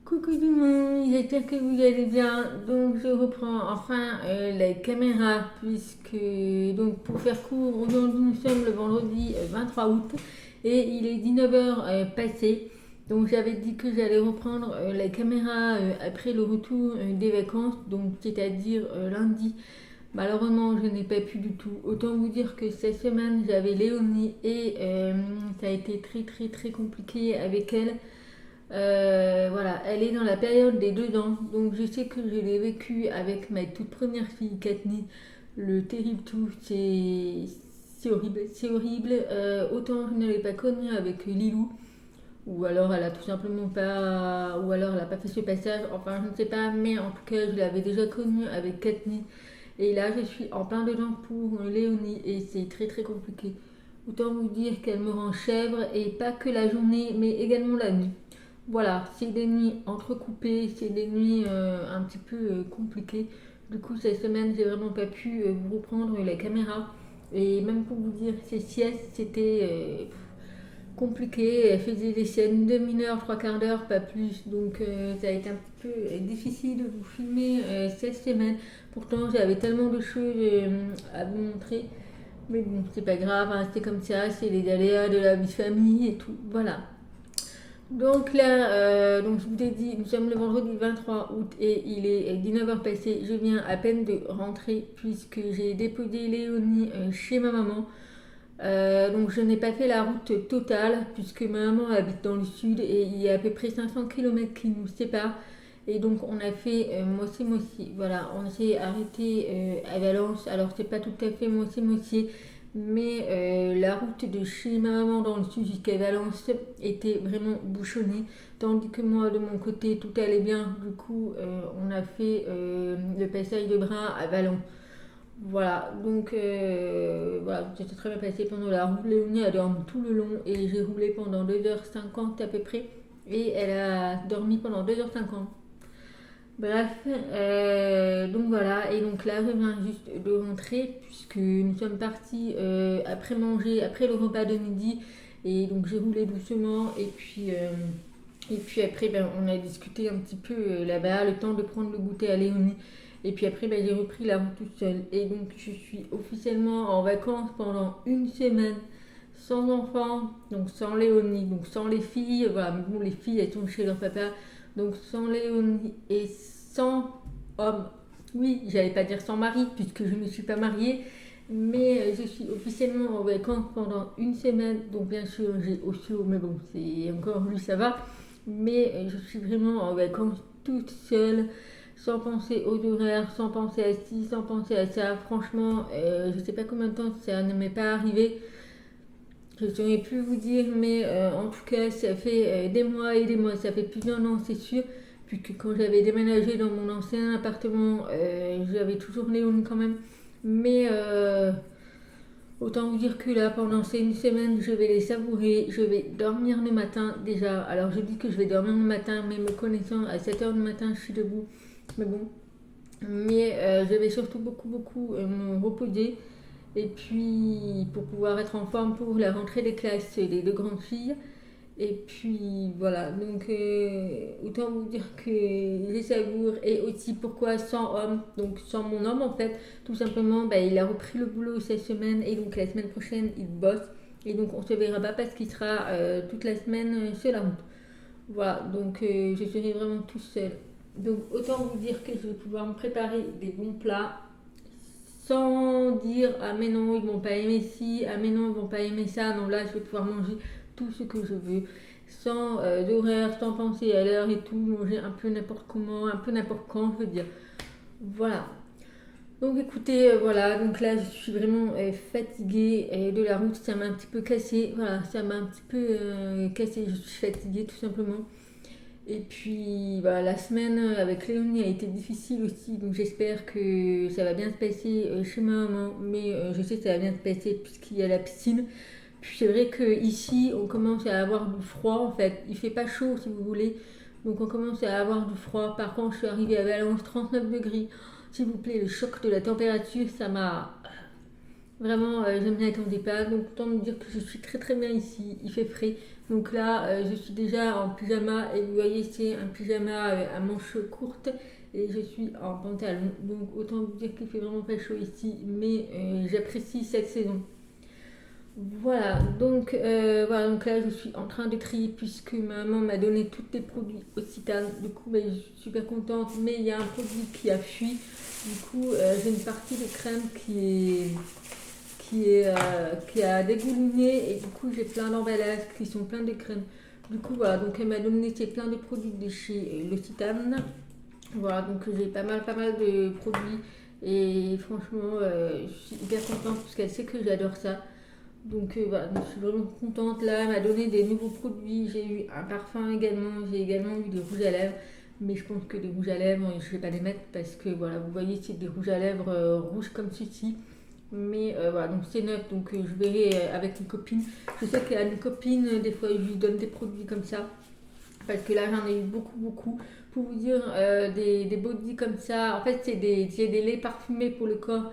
Coucou tout le monde, j'espère que vous allez bien. Donc je reprends enfin la caméra puisque donc pour faire court, aujourd'hui nous sommes le vendredi 23 août et il est 19h passé. Donc j'avais dit que j'allais reprendre la caméra après le retour des vacances, donc c'est-à-dire lundi. Malheureusement je n'ai pas pu du tout. Autant vous dire que cette semaine j'avais Léonie et ça a été très compliqué avec elle. Voilà, elle est dans la période des 2 ans, donc je sais que je l'ai vécu avec ma toute première fille, Katni. Le terrible tout, c'est horrible, c'est horrible. Autant je ne l'ai pas connu avec Lilou, ou alors elle a tout simplement pas, ou alors elle a pas fait ce passage. Enfin, je ne sais pas, mais en tout cas, je l'avais déjà connu avec Katni. Et là, je suis en plein dedans pour Léonie, et c'est très compliqué. Autant vous dire qu'elle me rend chèvre, et pas que la journée, mais également la nuit. Voilà, c'est des nuits entrecoupées, c'est des nuits un petit peu compliquées. Du coup, cette semaine, j'ai vraiment pas pu vous reprendre la caméra. Et même pour vous dire, ces siestes, c'était compliqué. Elle faisait des scènes de 1 heure, 3/4 d'heure, pas plus. Donc, ça a été un petit peu difficile de vous filmer cette semaine. Pourtant, j'avais tellement de choses à vous montrer. Mais bon, c'est pas grave, hein, c'est comme ça, c'est les aléas de la vie de famille et tout. Voilà. Donc là, donc je vous ai dit, nous sommes le vendredi 23 août et il est 19h passé. Je viens à peine de rentrer puisque j'ai déposé Léonie chez ma maman. Donc je n'ai pas fait la route totale puisque ma maman habite dans le sud et il y a à peu près 500 km qui nous séparent. Et donc on a fait Moitié-Moitié. Voilà, on s'est arrêté à Valence. Alors c'est pas tout à fait Moitié-Moitié, mais la route de chez ma maman dans le sud jusqu'à Valence était vraiment bouchonnée. Tandis que moi de mon côté tout allait bien. Du coup on a fait le passage de Brin à Vallon. Voilà, donc voilà, j'étais très bien passé pendant la route. Léonie a dormi tout le long et j'ai roulé pendant 2h50 à peu près. Et elle a dormi pendant 2h50. Bref, donc voilà, et donc là je viens juste de rentrer puisque nous sommes partis après manger, après le repas de midi. Et donc j'ai roulé doucement et puis après, ben, on a discuté un petit peu là-bas, le temps de prendre le goûter à Léonie. Et puis après, ben, j'ai repris la route toute seule. Et donc, je suis officiellement en vacances pendant une semaine, sans enfants, donc sans Léonie, donc sans les filles. Voilà, mais bon, les filles, elles sont chez leur papa. Donc, sans Léonie et sans homme. Oui, j'allais pas dire sans mari, puisque je ne suis pas mariée. Mais je suis officiellement en vacances pendant une semaine. Donc, bien sûr, j'ai Osio, mais bon, c'est encore lui, ça va. Mais je suis vraiment en vacances toute seule, sans penser aux horaires, sans penser à ci, sans penser à ça. Franchement, je sais pas combien de temps ça ne m'est pas arrivé. Je ne saurais plus vous dire, mais en tout cas, ça fait des mois et des mois. Ça fait plus d'un an, c'est sûr. Puisque quand j'avais déménagé dans mon ancien appartement, j'avais toujours Léon quand même. Mais autant vous dire que là, pendant ces une semaine, je vais les savourer. Je vais dormir le matin déjà. Alors, je dis que je vais dormir le matin, mais me connaissant, à 7h du matin, je suis debout. Mais bon. Mais je vais surtout beaucoup me reposer. Et puis, pour pouvoir être en forme pour la rentrée des classes des 2 grandes filles. Et puis voilà, donc autant vous dire que je savoure et aussi pourquoi sans homme, donc sans mon homme en fait, tout simplement bah, il a repris le boulot cette semaine et donc la semaine prochaine il bosse et donc on se verra pas parce qu'il sera toute la semaine sur la route. Voilà, donc je serai vraiment tout seul. Donc autant vous dire que je vais pouvoir me préparer des bons plats sans dire ah mais non ils vont pas aimer ci, ah mais non ils vont pas aimer ça, non là je vais pouvoir manger tout ce que je veux, sans horaire, sans penser à l'heure et tout, manger un peu n'importe comment, un peu n'importe quand, je veux dire. Voilà. Donc écoutez, voilà, donc là je suis vraiment fatiguée de la route, ça m'a un petit peu cassé, voilà, ça m'a un petit peu cassé, je suis fatiguée tout simplement. Et puis bah, la semaine avec Léonie a été difficile aussi, donc j'espère que ça va bien se passer chez ma maman, mais je sais que ça va bien se passer puisqu'il y a la piscine. Puis c'est vrai qu'ici on commence à avoir du froid en fait, il fait pas chaud si vous voulez, donc on commence à avoir du froid. Par contre, je suis arrivée à Valence 39 degrés, s'il vous plaît, le choc de la température, ça m'a Vraiment, je ne m'y attendais pas. Donc autant me dire que je suis très très bien ici. Il fait frais. Donc là, je suis déjà en pyjama et vous voyez, c'est un pyjama à manches courtes et je suis en pantalon. Donc autant vous dire qu'il fait vraiment pas chaud ici, mais j'apprécie cette saison. Voilà, donc là je suis en train de trier puisque ma maman m'a donné tous les produits Occitane. Du coup, je suis super contente, mais il y a un produit qui a fui. Du coup, j'ai une partie de crème qui a dégouliné et du coup j'ai plein d'emballages qui sont pleins de crème. Du coup voilà, donc elle m'a donné plein de produits de chez L'Occitane. Voilà, donc j'ai pas mal de produits et franchement je suis hyper contente parce qu'elle sait que j'adore ça. Donc voilà, donc je suis vraiment contente. Là, elle m'a donné des nouveaux produits. J'ai eu un parfum également. J'ai également eu des rouges à lèvres. Mais je pense que les rouges à lèvres, je ne vais pas les mettre parce que voilà, vous voyez, c'est des rouges à lèvres rouges comme ceci. Mais voilà, donc c'est neuf. Donc je verrai avec une copine. Je sais qu'il y a une copine, des fois, il lui donne des produits comme ça. Parce que là, j'en ai eu beaucoup, beaucoup. Pour vous dire, des body comme ça. En fait, c'est des laits parfumés pour le corps.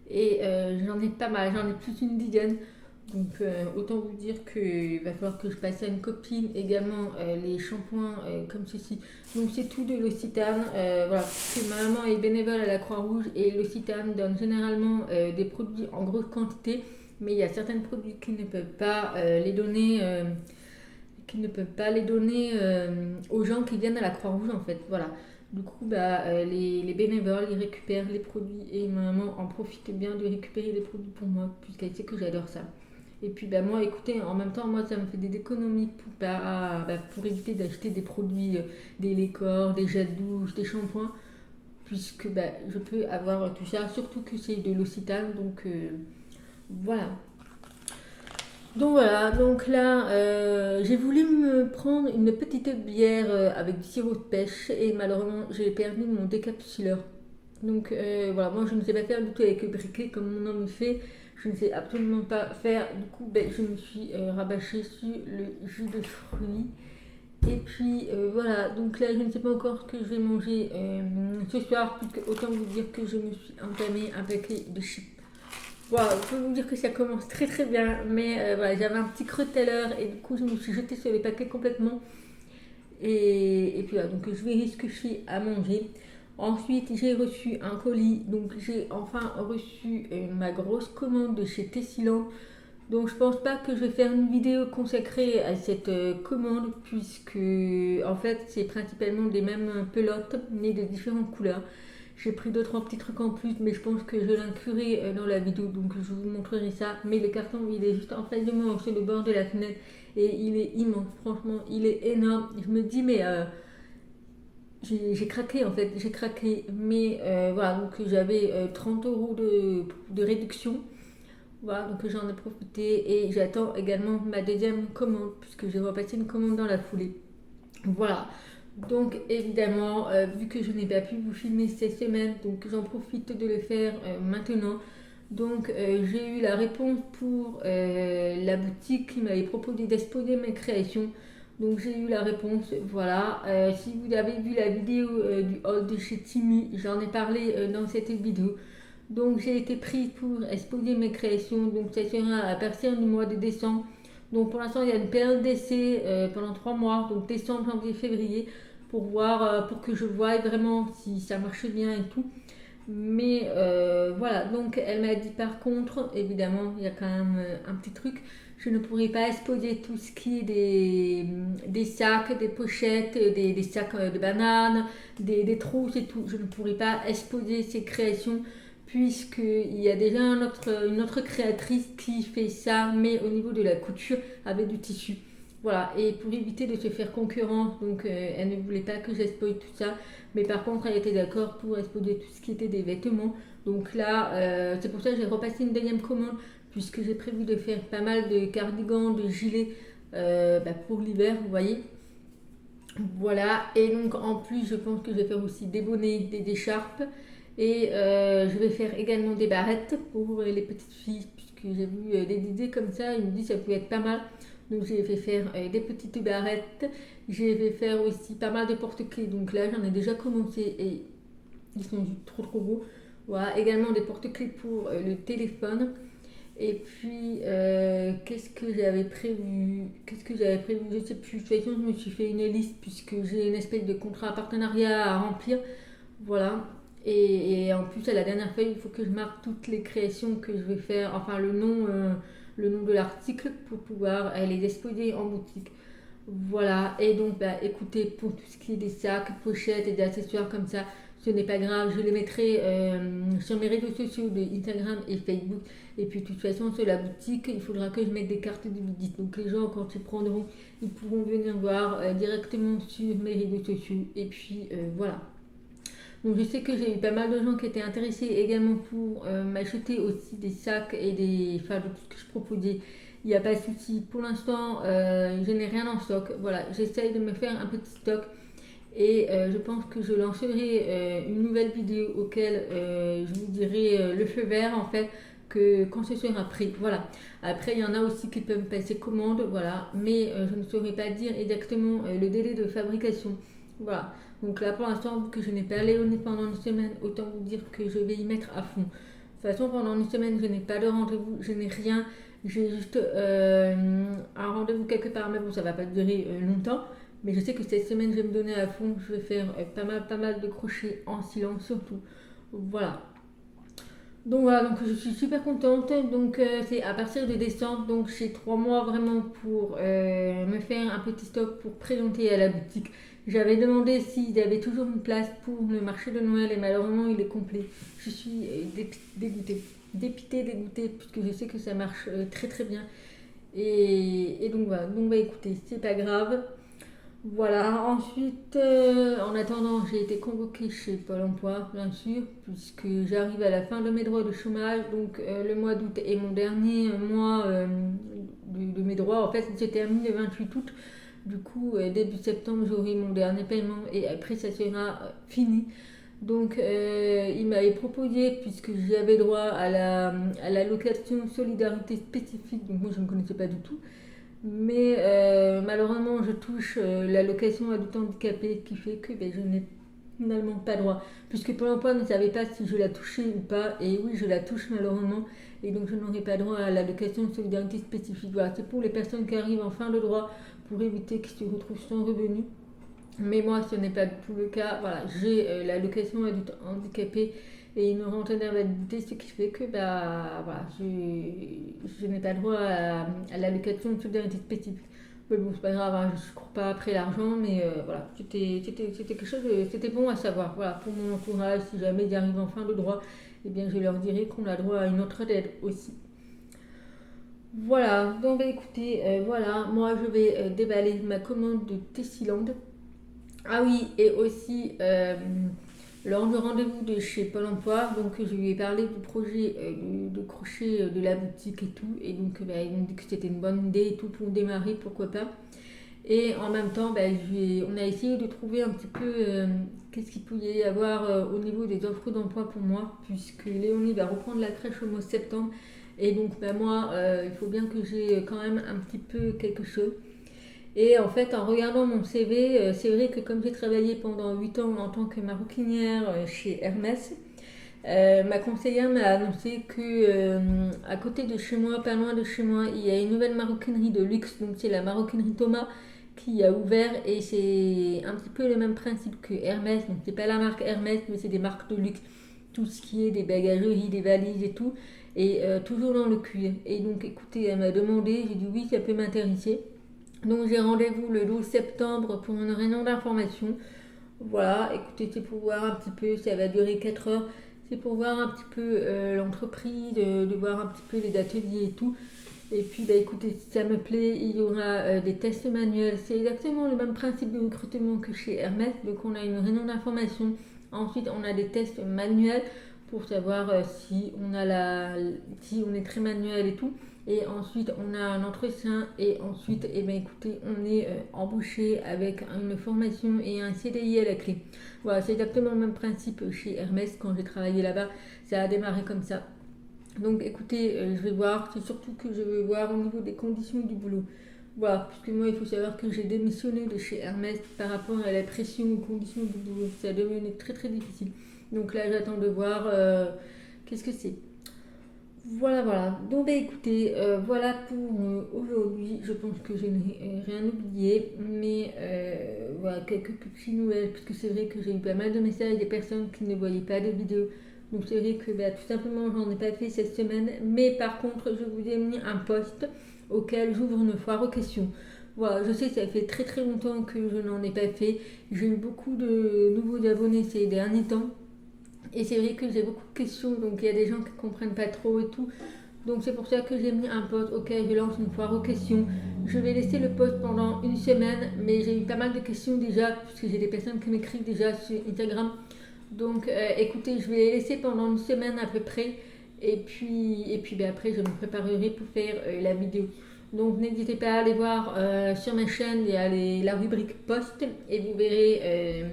Et j'en ai pas mal. J'en ai plus d'une dizaine. Donc autant vous dire qu'il va falloir que je passe à une copine également les shampoings comme ceci. Donc c'est tout de l'Occitane. Voilà, parce que ma maman est bénévole à la Croix-Rouge et l'Occitane donne généralement des produits en grosse quantité, mais il y a certains produits qui ne peuvent pas les donner. Aux gens qui viennent à la Croix-Rouge en fait. Voilà. Du coup, les bénévoles, ils récupèrent les produits et ma maman en profite bien de récupérer les produits pour moi, puisqu'elle sait que j'adore ça. Et puis moi, écoutez, en même temps, moi, ça me fait des économies pour éviter d'acheter des produits, des laits corps, des gels douche, des shampoings, puisque je peux avoir tout ça, surtout que c'est de l'Occitane, donc voilà. Donc voilà, donc là, j'ai voulu me prendre une petite bière avec du sirop de pêche et malheureusement, j'ai perdu mon décapsuleur. Donc voilà, moi je ne sais pas faire du tout avec le briquet comme mon homme fait. Je ne sais absolument pas faire. Du coup, je me suis rabâchée sur le jus de fruits. Et puis voilà, donc là je ne sais pas encore ce que je vais manger ce soir, puisque autant vous dire que je me suis entamée un paquet de chips. Voilà, je peux vous dire que ça commence très très bien, mais voilà, j'avais un petit creux tout à l'heure et du coup je me suis jetée sur les paquets complètement. Et puis voilà, donc je verrai ce que je fais à manger. Ensuite, j'ai reçu un colis, donc j'ai enfin reçu ma grosse commande de chez Tessiland. Donc je pense pas que je vais faire une vidéo consacrée à cette commande, puisque en fait c'est principalement des mêmes pelotes, mais de différentes couleurs. J'ai pris deux trois petits trucs en plus, mais je pense que je l'inclurai dans la vidéo, donc je vous montrerai ça. Mais le carton, il est juste en face de moi, sur le bord de la fenêtre, et il est immense. Franchement, il est énorme. Je me dis, mais j'ai craqué en fait, j'ai craqué. Mais voilà, donc j'avais 30 euros de réduction. Voilà, donc j'en ai profité et j'attends également ma deuxième commande, puisque j'ai repassé une commande dans la foulée. Voilà. Donc évidemment, vu que je n'ai pas pu vous filmer cette semaine, donc j'en profite de le faire maintenant. Donc j'ai eu la réponse pour la boutique qui m'avait proposé d'exposer mes créations. Donc j'ai eu la réponse, voilà. Si vous avez vu la vidéo du haul de chez Timmy, j'en ai parlé dans cette vidéo. Donc j'ai été prise pour exposer mes créations, donc ça sera à partir du mois de décembre. Donc pour l'instant, il y a une période d'essai pendant 3 mois, donc décembre, janvier, février, pour voir, pour que je voie vraiment si ça marche bien et tout. Mais voilà, donc elle m'a dit par contre, évidemment, il y a quand même un petit truc, je ne pourrai pas exposer tout ce qui est des sacs, des pochettes, des sacs de bananes, des trousses et tout. Je ne pourrai pas exposer ces créations puisqu'il y a déjà une autre créatrice qui fait ça, mais au niveau de la couture avec du tissu. Voilà, et pour éviter de se faire concurrence, donc elle ne voulait pas que j'expose tout ça, mais par contre elle était d'accord pour exposer tout ce qui était des vêtements. Donc là, c'est pour ça que j'ai repassé une deuxième commande, puisque j'ai prévu de faire pas mal de cardigans, de gilets pour l'hiver, vous voyez. Voilà, et donc en plus je pense que je vais faire aussi des bonnets, des écharpes. Et je vais faire également des barrettes pour les petites filles, puisque j'ai vu des idées comme ça, ils me disent que ça pouvait être pas mal. Donc j'ai fait faire des petites barrettes. J'ai fait faire aussi pas mal de porte-clés. Donc là j'en ai déjà commencé et ils sont trop trop beaux. Voilà, également des porte-clés pour le téléphone. Et puis, qu'est-ce que j'avais prévu, je sais plus. De toute façon, je me suis fait une liste puisque j'ai une espèce de contrat partenariat à remplir. Voilà. Et en plus, à la dernière feuille, il faut que je marque toutes les créations que je vais faire, enfin le nom de l'article pour pouvoir les exposer en boutique. Voilà, et donc bah, écoutez, pour tout ce qui est des sacs, pochettes et des accessoires comme ça, ce n'est pas grave, je les mettrai sur mes réseaux sociaux de Instagram et Facebook. Et puis de toute façon, sur la boutique, il faudra que je mette des cartes de visite. Donc les gens, quand ils prendront, ils pourront venir voir directement sur mes réseaux sociaux. Et puis voilà. Donc je sais que j'ai eu pas mal de gens qui étaient intéressés également pour m'acheter aussi des sacs et enfin, de tout ce que je proposais. Il n'y a pas de souci. Pour l'instant, je n'ai rien en stock. Voilà, j'essaye de me faire un petit stock et je pense que je lancerai une nouvelle vidéo auquel je vous dirai le feu vert en fait que quand ce sera prêt. Voilà. Après, il y en a aussi qui peuvent me passer commande, voilà, mais je ne saurais pas dire exactement le délai de fabrication. Voilà. Donc là, pour l'instant, vu que je n'ai pas léoné pendant une semaine, autant vous dire que je vais y mettre à fond. De toute façon, pendant une semaine, je n'ai pas de rendez-vous, je n'ai rien. J'ai juste un rendez-vous quelque part, mais bon, ça va pas durer longtemps. Mais je sais que cette semaine, je vais me donner à fond. Je vais faire pas mal de crochets en silence surtout. Voilà. Donc voilà, donc je suis super contente. Donc c'est à partir de décembre, donc j'ai 3 mois vraiment pour me faire un petit stock pour présenter à la boutique. J'avais demandé s'il y avait toujours une place pour le marché de Noël et malheureusement il est complet. Je suis dégoûtée, dégoûtée puisque je sais que ça marche très très bien. Et donc voilà, donc bah écoutez, c'est pas grave. Voilà, ensuite, en attendant, j'ai été convoquée chez Pôle emploi, bien sûr, puisque j'arrive à la fin de mes droits de chômage. Donc, le mois d'août est mon dernier mois de mes droits. En fait, se termine le 28 août. Du coup, début septembre, j'aurai mon dernier paiement et après, ça sera fini. Donc, il m'avait proposé, puisque j'avais droit à la location solidarité spécifique, donc moi je ne connaissais pas du tout. Mais malheureusement, je touche l'allocation adulte handicapé qui fait que ben, je n'ai finalement pas droit. Puisque Pôle emploi ne savait pas si je la touchais ou pas. Et oui, je la touche malheureusement. Et donc, je n'aurai pas droit à l'allocation de solidarité spécifique. Voilà, c'est pour les personnes qui arrivent en fin de droit pour éviter qu'ils se retrouvent sans revenu. Mais moi, ce n'est pas du tout le cas. Voilà, j'ai l'allocation adulte handicapé et une rente d'invalidité, ce qui fait que bah, voilà, je n'ai pas droit à l'allocation de solidarité spécifique. Mais bon, c'est pas grave, hein, je ne cours pas après l'argent, mais voilà, c'était quelque chose, c'était bon à savoir. Voilà, pour mon entourage, si jamais ils arrivent en fin de droit, eh bien, je leur dirai qu'on a droit à une autre aide aussi. Voilà, donc bah, écoutez, voilà, moi je vais déballer ma commande de Tessiland. Ah oui, et aussi, lors du rendez-vous de chez Pôle emploi, donc je lui ai parlé du projet de crochet de la boutique et tout. Et donc, bah, ils m'ont dit que c'était une bonne idée et tout pour démarrer, pourquoi pas. Et en même temps, bah, on a essayé de trouver un petit peu qu'est-ce qu'il pouvait y avoir au niveau des offres d'emploi pour moi, puisque Léonie va reprendre la crèche au mois de septembre. Et donc, bah, moi, il faut bien que j'ai quand même un petit peu quelque chose. Et en fait, en regardant mon CV, c'est vrai que comme j'ai travaillé pendant 8 ans en tant que maroquinière chez Hermès, ma conseillère m'a annoncé que à côté de chez moi, pas loin de chez moi, il y a une nouvelle maroquinerie de luxe, donc c'est la maroquinerie Thomas qui a ouvert et c'est un petit peu le même principe que Hermès, donc c'est pas la marque Hermès mais c'est des marques de luxe, tout ce qui est des bagageries, des valises et tout, et toujours dans le cuir. Et donc écoutez, elle m'a demandé, j'ai dit oui ça peut m'intéresser. Donc j'ai rendez-vous le 12 septembre pour une réunion d'information. Voilà, écoutez, c'est pour voir un petit peu, ça va durer 4 heures. C'est pour voir un petit peu l'entreprise, de voir un petit peu les ateliers et tout. Et puis bah écoutez, si ça me plaît, il y aura des tests manuels. C'est exactement le même principe de recrutement que chez Hermès. Donc on a une réunion d'information. Ensuite on a des tests manuels pour savoir si on est très manuel et tout. Et ensuite, on a un entretien et ensuite, eh ben, écoutez, on est embauché avec une formation et un CDI à la clé. Voilà, c'est exactement le même principe chez Hermès. Quand j'ai travaillé là-bas, ça a démarré comme ça. Donc écoutez, je vais voir. C'est surtout que je vais voir au niveau des conditions du boulot. Voilà, puisque moi, il faut savoir que j'ai démissionné de chez Hermès par rapport à la pression aux conditions du boulot. Ça devenait très très difficile. Donc là, j'attends de voir qu'est-ce que c'est. Voilà, voilà. Donc, bah, écoutez, voilà pour aujourd'hui. Je pense que je n'ai rien oublié, mais voilà, quelques petites nouvelles, puisque c'est vrai que j'ai eu pas mal de messages des personnes qui ne voyaient pas de vidéos. Donc, c'est vrai que bah, tout simplement, j'en ai pas fait cette semaine. Mais par contre, je vous ai mis un post auquel j'ouvre une foire aux questions. Voilà, je sais, ça fait très très longtemps que je n'en ai pas fait. J'ai eu beaucoup de nouveaux abonnés ces derniers temps. Et c'est vrai que j'ai beaucoup de questions, donc il y a des gens qui ne comprennent pas trop et tout. Donc c'est pour ça que j'ai mis un post. Ok, je lance une foire aux questions. Je vais laisser le post pendant une semaine, mais j'ai eu pas mal de questions déjà, puisque j'ai des personnes qui m'écrivent déjà sur Instagram. Donc écoutez, je vais les laisser pendant une semaine à peu près. Et puis ben, après, je me préparerai pour faire la vidéo. Donc n'hésitez pas à aller voir sur ma chaîne, il y a la rubrique post et vous verrez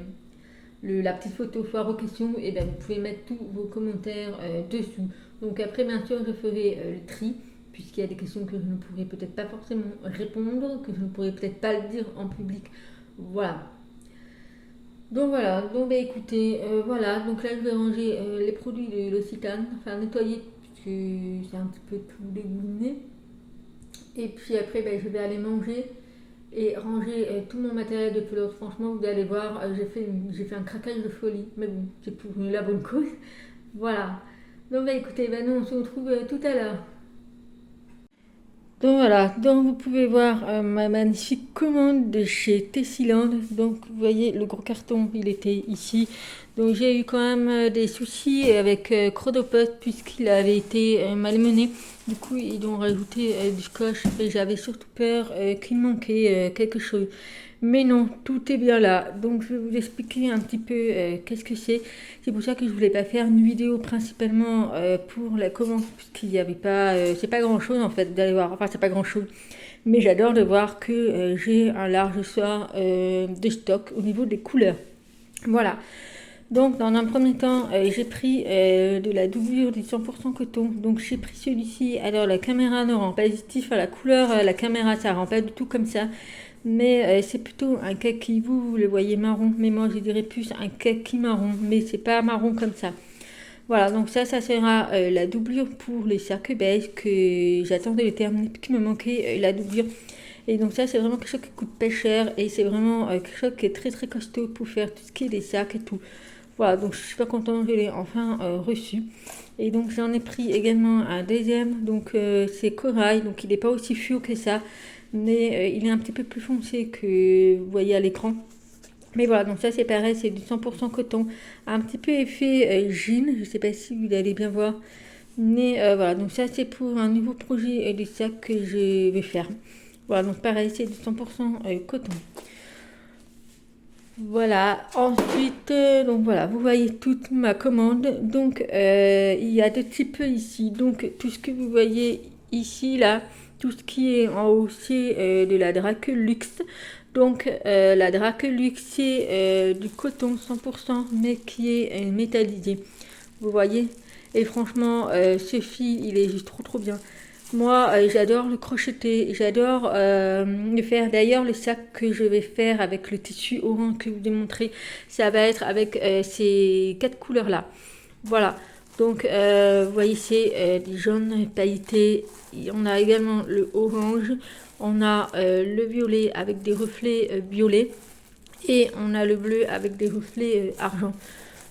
la petite photo foire aux questions, et ben vous pouvez mettre tous vos commentaires dessous. Donc après, bien sûr, je ferai le tri, puisqu'il y a des questions que je ne pourrai peut-être pas forcément répondre, que je ne pourrai peut-être pas le dire en public. Voilà. Donc voilà, donc bah écoutez, voilà, donc là je vais ranger les produits de l'Occitane, enfin nettoyer, puisque c'est un petit peu tout dégouliné. Et puis après, ben, je vais aller manger et ranger tout mon matériel de pelote. Franchement, vous allez voir, j'ai fait un craquage de folie. Mais bon, c'est pour la bonne cause. Voilà. Donc, bah, écoutez, bah, nous, on se retrouve tout à l'heure. Donc voilà, donc vous pouvez voir ma magnifique commande de chez Tessiland. Donc vous voyez le gros carton, il était ici. Donc j'ai eu quand même des soucis avec Chronopost puisqu'il avait été malmené. Du coup ils ont rajouté du scotch et j'avais surtout peur qu'il manquait quelque chose. Mais non, tout est bien là. Donc je vais vous expliquer un petit peu qu'est-ce que c'est. C'est pour ça que je voulais pas faire une vidéo principalement pour la commande, puisqu'il n'y avait pas, c'est pas grand chose en fait d'aller voir. Enfin c'est pas grand chose, mais j'adore de voir que j'ai un large choix de stock au niveau des couleurs. Voilà. Donc dans un premier temps, j'ai pris de la doublure du 100% coton. Donc j'ai pris celui-ci. Alors la caméra ne rend pas positif à la couleur. La caméra ça rend pas du tout comme ça. Mais c'est plutôt un kaki, vous le voyez marron, mais moi je dirais plus un kaki marron, mais c'est pas marron comme ça. Voilà, donc ça sera la doublure pour les cercles beige que j'attendais le terminer, puis qu'il me manquait la doublure. Et donc ça c'est vraiment quelque chose qui coûte pas cher et c'est vraiment quelque chose qui est très très costaud pour faire tout ce qui est des sacs et tout. Voilà, donc je suis super contente, je l'ai enfin reçu. Et donc j'en ai pris également un deuxième, donc c'est corail, donc il n'est pas aussi fluo que ça, mais il est un petit peu plus foncé que vous voyez à l'écran. Mais voilà, donc ça c'est pareil, c'est du 100% coton, un petit peu effet jean, je ne sais pas si vous allez bien voir. Mais voilà, donc ça c'est pour un nouveau projet des sacs que je vais faire. Voilà, donc pareil, c'est du 100% coton. Voilà, ensuite, donc voilà, vous voyez toute ma commande. Donc, il y a deux types ici. Donc, tout ce que vous voyez ici, là, tout ce qui est en haut, c'est de la Drake Luxe. Donc, la Drake Luxe, c'est du coton 100%, mais qui est métallisé. Vous voyez? Et franchement, ce fil, il est juste trop, trop bien. Moi, j'adore le crocheter, j'adore le faire. D'ailleurs, le sac que je vais faire avec le tissu orange que je vous ai montré, ça va être avec ces quatre couleurs-là. Voilà. Donc, vous voyez, c'est des jaunes pailletés. On a également le orange. On a le violet avec des reflets violets. Et on a le bleu avec des reflets argent.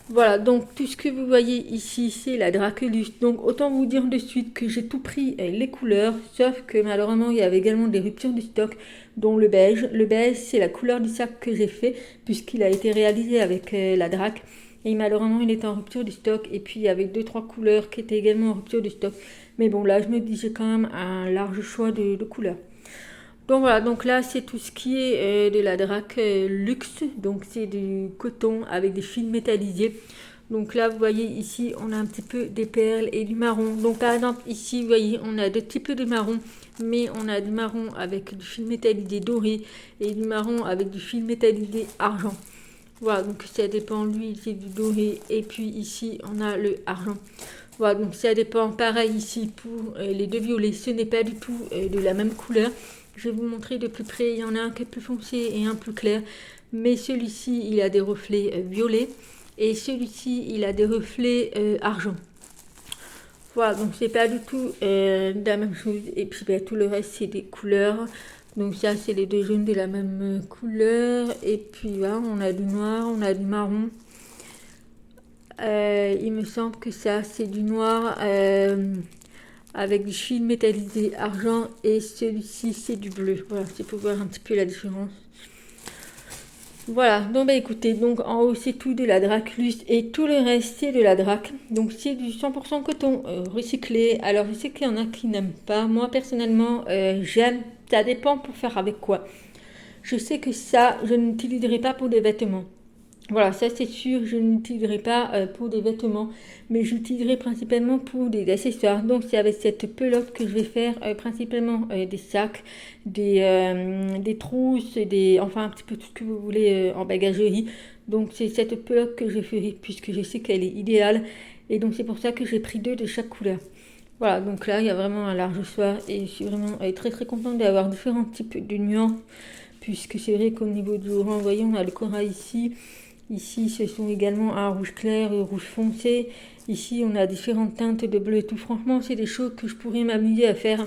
Voilà, donc tout ce que vous voyez ici, c'est la Draculus. Donc autant vous dire de suite que j'ai tout pris les couleurs, sauf que malheureusement il y avait également des ruptures du stock, dont le beige. Le beige, c'est la couleur du sac que j'ai fait, puisqu'il a été réalisé avec la Drac. Et malheureusement il était en rupture du stock, et puis il y avait 2-3 couleurs qui étaient également en rupture du stock. Mais bon, là je me dis j'ai quand même un large choix de couleurs. Donc voilà, donc là c'est tout ce qui est de la Drac Luxe, donc c'est du coton avec des fils métallisés. Donc là vous voyez ici on a un petit peu des perles et du marron. Donc par exemple ici vous voyez on a deux types de marron, mais on a du marron avec du fil métallisé doré et du marron avec du fil métallisé argent. Voilà, donc ça dépend, lui c'est du doré et puis ici on a le argent. Voilà, donc ça dépend pareil ici pour les deux violets, ce n'est pas du tout de la même couleur. Je vais vous montrer de plus près, il y en a un qui est plus foncé et un plus clair. Mais celui-ci, il a des reflets violets. Et celui-ci, il a des reflets argent. Voilà, donc c'est pas du tout la même chose. Et puis bah, tout le reste, c'est des couleurs. Donc ça, c'est les deux jaunes de la même couleur. Et puis voilà, on a du noir, on a du marron. Il me semble que ça, c'est du noir avec du fil métallisé argent. Et celui-ci, c'est du bleu. Voilà, c'est pour voir un petit peu la différence. Voilà, donc bah écoutez, donc en haut c'est tout de la Draculus et tout le reste c'est de la Drac. Donc c'est du 100% coton recyclé. Alors je sais qu'il y en a qui n'aiment pas. Moi personnellement j'aime. Ça dépend pour faire avec quoi. Je sais que ça je n'utiliserai pas pour des vêtements. Voilà, ça c'est sûr, je n'utiliserai pas pour des vêtements, mais j'utiliserai principalement pour des accessoires. Donc c'est avec cette pelote que je vais faire principalement des sacs, des trousses, enfin un petit peu tout ce que vous voulez en bagagerie. Donc c'est cette pelote que je ferai puisque je sais qu'elle est idéale. Et donc c'est pour ça que j'ai pris 2 de chaque couleur. Voilà, donc là il y a vraiment un large choix et je suis vraiment très très contente d'avoir différents types de nuances. Puisque c'est vrai qu'au niveau du orange, voyons, on a le corail ici. Ici, ce sont également un rouge clair et rouge foncé. Ici, on a différentes teintes de bleu et tout. Franchement, c'est des choses que je pourrais m'amuser à faire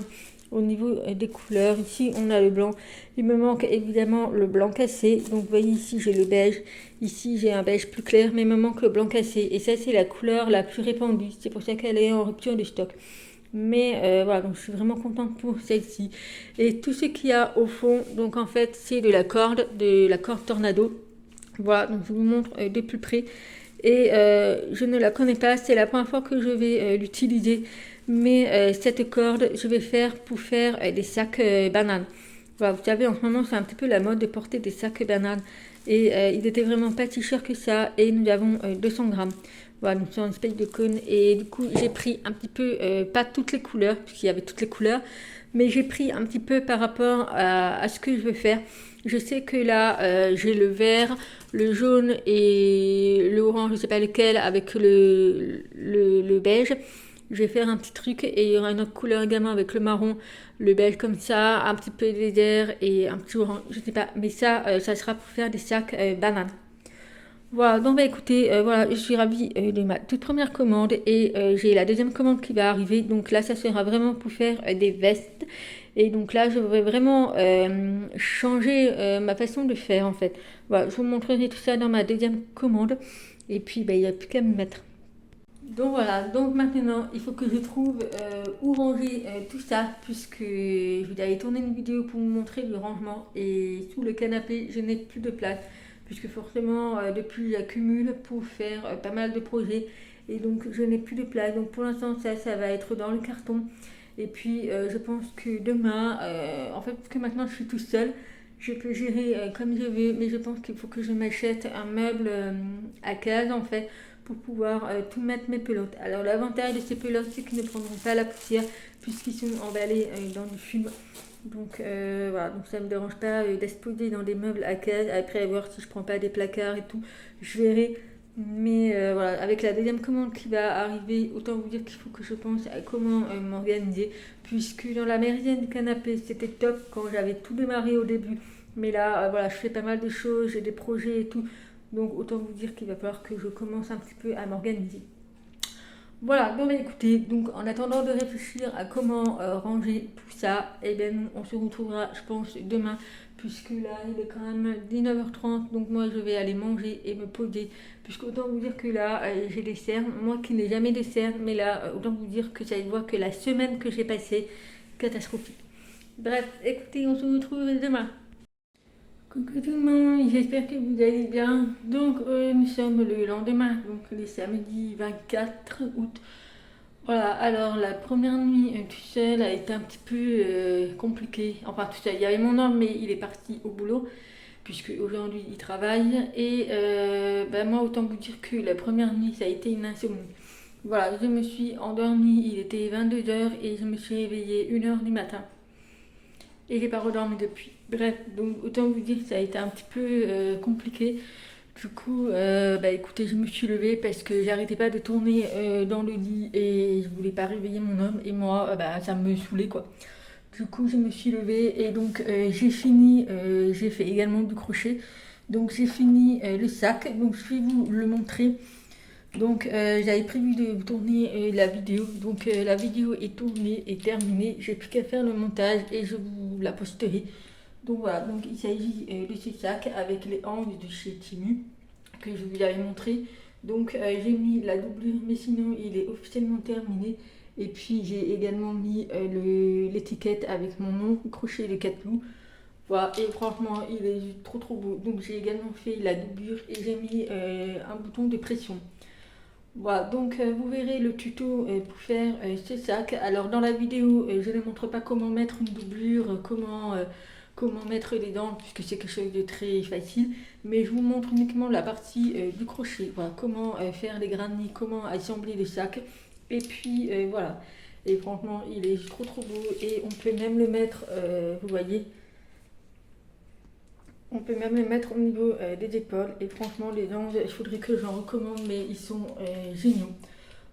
au niveau des couleurs. Ici, on a le blanc. Il me manque évidemment le blanc cassé. Donc, vous voyez, ici, j'ai le beige. Ici, j'ai un beige plus clair, mais il me manque le blanc cassé. Et ça, c'est la couleur la plus répandue. C'est pour ça qu'elle est en rupture de stock. Mais voilà, donc je suis vraiment contente pour celle-ci. Et tout ce qu'il y a au fond, donc en fait, c'est de la corde Tornado. Voilà, donc je vous montre de plus près. Et je ne la connais pas, c'est la première fois que je vais l'utiliser. Mais cette corde, je vais faire pour faire des sacs bananes. Voilà, vous savez, en ce moment, c'est un petit peu la mode de porter des sacs bananes. Et il était vraiment pas si cher que ça. Et nous avons 200 grammes. Voilà, donc c'est une espèce de cône. Et du coup, j'ai pris un petit peu, pas toutes les couleurs, puisqu'il y avait toutes les couleurs. Mais j'ai pris un petit peu par rapport à ce que je veux faire. Je sais que là, j'ai le vert, le jaune et le orange, je ne sais pas lequel, avec le beige. Je vais faire un petit truc et il y aura une autre couleur également avec le marron, le beige comme ça, un petit peu désert et un petit orange, je ne sais pas. Mais ça, ça sera pour faire des sacs bananes. Voilà, donc bah écoutez, voilà, je suis ravie de ma toute première commande et j'ai la deuxième commande qui va arriver. Donc là, ça sera vraiment pour faire des vestes. Et donc là, je vais vraiment changer ma façon de faire en fait. Voilà, je vous montrerai tout ça dans ma deuxième commande. Et puis, bah, il n'y a plus qu'à me mettre. Donc voilà, donc maintenant, il faut que je trouve où ranger tout ça, puisque je vous avais tourné une vidéo pour vous montrer le rangement. Et sous le canapé, je n'ai plus de place, puisque forcément, depuis, j'accumule pour faire pas mal de projets. Et donc, je n'ai plus de place. Donc pour l'instant, ça va être dans le carton. Et puis, je pense que demain, en fait, parce que maintenant, je suis tout seule, je peux gérer comme je veux. Mais je pense qu'il faut que je m'achète un meuble à case, en fait, pour pouvoir tout mettre mes pelotes. Alors l'avantage de ces pelotes, c'est qu'ils ne prendront pas la poussière puisqu'ils sont emballés dans du fume. Donc voilà, donc ça ne me dérange pas d'exposer dans des meubles à case. Après, à voir si je prends pas des placards et tout, je verrai. Mais voilà, avec la deuxième commande qui va arriver, autant vous dire qu'il faut que je pense à comment m'organiser. Puisque dans la méridienne du canapé, c'était top quand j'avais tout démarré au début. Mais là, voilà, je fais pas mal de choses, j'ai des projets et tout. Donc autant vous dire qu'il va falloir que je commence un petit peu à m'organiser. Voilà, donc écoutez, donc en attendant de réfléchir à comment ranger tout ça, eh bien on se retrouvera je pense demain, puisque là il est quand même 19h30, donc moi je vais aller manger et me poser, puisque autant vous dire que là j'ai des cernes, moi qui n'ai jamais de cernes, mais là autant vous dire que ça se voit que la semaine que j'ai passée, catastrophique. Bref, écoutez, on se retrouve demain. Coucou tout le monde, j'espère que vous allez bien. Donc nous sommes le lendemain, donc le samedi 24 août. Voilà, alors la première nuit tout seul a été un petit peu compliquée. Enfin tout seul, il y avait mon homme mais il est parti au boulot, puisque aujourd'hui il travaille. Et moi autant vous dire que la première nuit ça a été une insomnie. Voilà, je me suis endormie, il était 22h et je me suis réveillée 1h du matin. Et j'ai pas redormi depuis. Bref, donc autant vous dire que ça a été un petit peu compliqué. Du coup, écoutez, je me suis levée parce que j'arrêtais pas de tourner dans le lit et je voulais pas réveiller mon homme. Et moi, ça me saoulait quoi. Du coup, je me suis levée et donc j'ai fini. J'ai fait également du crochet. Donc j'ai fini le sac. Donc je vais vous le montrer. Donc j'avais prévu de vous tourner la vidéo. Donc la vidéo est tournée et terminée. J'ai plus qu'à faire le montage et je vous la posterai. Donc voilà, donc il s'agit de ce sac avec les angles de chez Timu que je vous avais montré. Donc j'ai mis la doublure, mais sinon il est officiellement terminé. Et puis j'ai également mis l'étiquette avec mon nom, crochet de 4 clous. Voilà, et franchement il est trop beau. Donc j'ai également fait la doublure et j'ai mis un bouton de pression. Voilà, donc vous verrez le tuto pour faire ce sac. Alors dans la vidéo, je ne montre pas comment mettre une doublure, comment mettre les dents, puisque c'est quelque chose de très facile. Mais je vous montre uniquement la partie du crochet. Voilà, comment faire les granits, comment assembler le sac. Et puis voilà. Et franchement, il est trop beau. Et on peut même le mettre, vous voyez, on peut même les mettre au niveau des épaules. Et franchement, les dents, il faudrait que j'en recommande, mais ils sont géniaux.